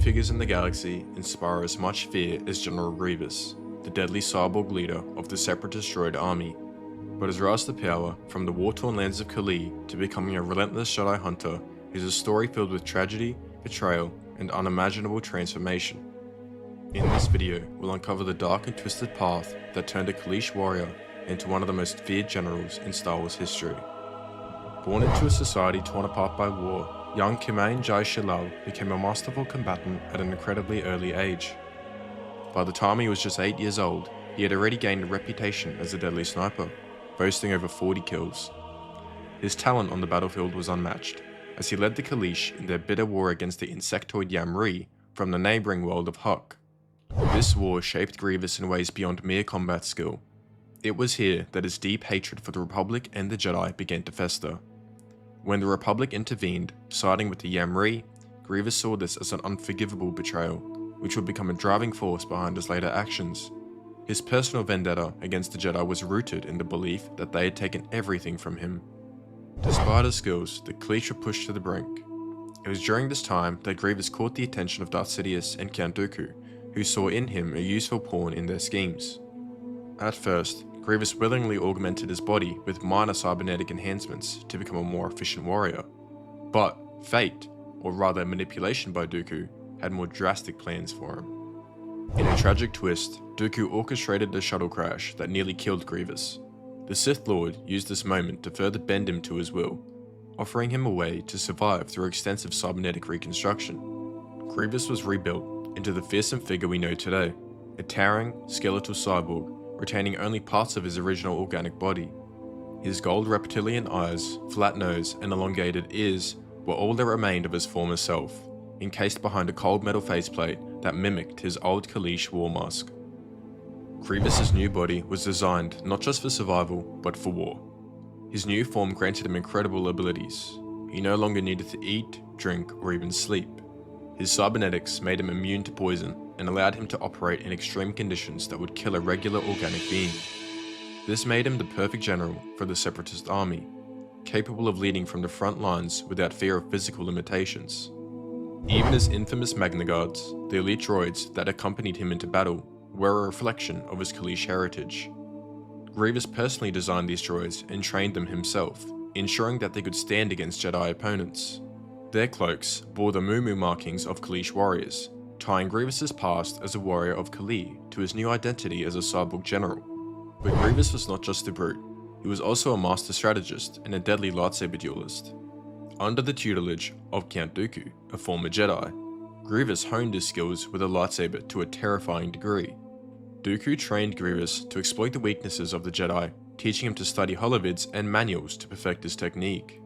figures in the galaxy inspire as much fear as General Grievous, the deadly cyborg leader of the Separatist droid army. But his rise to power, from the war-torn lands of Kaleesh to becoming a relentless Jedi hunter, is a story filled with tragedy, betrayal, and unimaginable transformation. In this video, we'll uncover the dark and twisted path that turned a Kaleesh warrior into one of the most feared generals in Star Wars history. Born into a society torn apart by war, young Kimain Jai Shilal became a masterful combatant at an incredibly early age. By the time he was just 8 years old, he had already gained a reputation as a deadly sniper, boasting over 40 kills. His talent on the battlefield was unmatched, as he led the Kaleesh in their bitter war against the insectoid Yamri from the neighbouring world of Huk. This war shaped Grievous in ways beyond mere combat skill. It was here that his deep hatred for the Republic and the Jedi began to fester. When the Republic intervened, siding with the Yamri, Grievous saw this as an unforgivable betrayal, which would become a driving force behind his later actions. His personal vendetta against the Jedi was rooted in the belief that they had taken everything from him. Despite his skills, the Kaleesh were pushed to the brink. It was during this time that Grievous caught the attention of Darth Sidious and Count Dooku, who saw in him a useful pawn in their schemes. At first, Grievous willingly augmented his body with minor cybernetic enhancements to become a more efficient warrior. But fate, or rather manipulation by Dooku, had more drastic plans for him. In a tragic twist, Dooku orchestrated a shuttle crash that nearly killed Grievous. The Sith Lord used this moment to further bend him to his will, offering him a way to survive through extensive cybernetic reconstruction. Grievous was rebuilt into the fearsome figure we know today, a towering, skeletal cyborg, retaining only parts of his original organic body. His gold reptilian eyes, flat nose, and elongated ears were all that remained of his former self, encased behind a cold metal faceplate that mimicked his old Kaleesh war mask. Grievous's new body was designed not just for survival, but for war. His new form granted him incredible abilities. He no longer needed to eat, drink, or even sleep. His cybernetics made him immune to poison and allowed him to operate in extreme conditions that would kill a regular organic being. This made him the perfect general for the Separatist army, capable of leading from the front lines without fear of physical limitations. Even his infamous Magna Guards, the elite droids that accompanied him into battle, were a reflection of his Kaleesh heritage. Grievous personally designed these droids and trained them himself, ensuring that they could stand against Jedi opponents. Their cloaks bore the Mumu markings of Kaleesh warriors, tying Grievous's past as a warrior of Kaleesh to his new identity as a cyborg general. But Grievous was not just a brute, he was also a master strategist and a deadly lightsaber duelist. Under the tutelage of Count Dooku, a former Jedi, Grievous honed his skills with a lightsaber to a terrifying degree. Dooku trained Grievous to exploit the weaknesses of the Jedi, teaching him to study holovids and manuals to perfect his technique.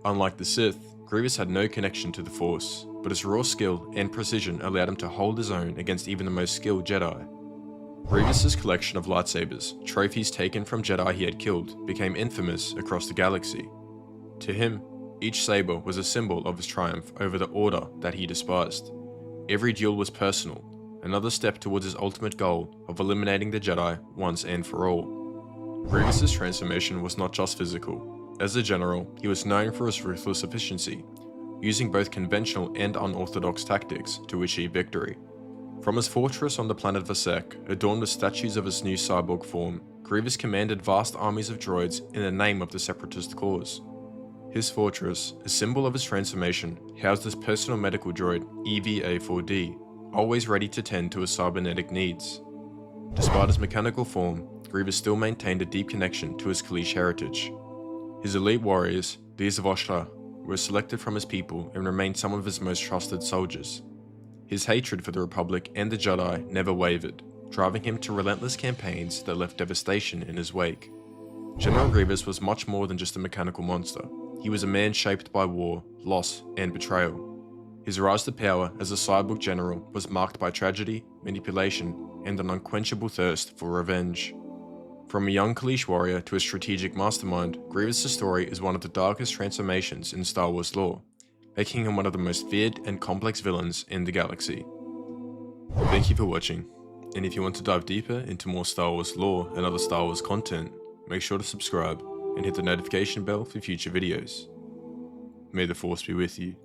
Unlike the Sith, Grievous had no connection to the Force, but his raw skill and precision allowed him to hold his own against even the most skilled Jedi. Grievous's collection of lightsabers, trophies taken from Jedi he had killed, became infamous across the galaxy. To him, each saber was a symbol of his triumph over the Order that he despised. Every duel was personal, another step towards his ultimate goal of eliminating the Jedi once and for all. Grievous's transformation was not just physical. As a general, he was known for his ruthless efficiency, using both conventional and unorthodox tactics to achieve victory. From his fortress on the planet Vasek, adorned with statues of his new cyborg form, Grievous commanded vast armies of droids in the name of the Separatist cause. His fortress, a symbol of his transformation, housed his personal medical droid, EVA-4D, always ready to tend to his cybernetic needs. Despite his mechanical form, Grievous still maintained a deep connection to his Kaleesh heritage. His elite warriors, the Izvoshla, were selected from his people and remained some of his most trusted soldiers. His hatred for the Republic and the Jedi never wavered, driving him to relentless campaigns that left devastation in his wake. General Grievous was much more than just a mechanical monster. He was a man shaped by war, loss, and betrayal. His rise to power as a cyborg general was marked by tragedy, manipulation, and an unquenchable thirst for revenge. From a young Kaleesh warrior to a strategic mastermind, Grievous' story is one of the darkest transformations in Star Wars lore, making him one of the most feared and complex villains in the galaxy. Thank you for watching, and if you want to dive deeper into more Star Wars lore and other Star Wars content, make sure to subscribe and hit the notification bell for future videos. May the Force be with you.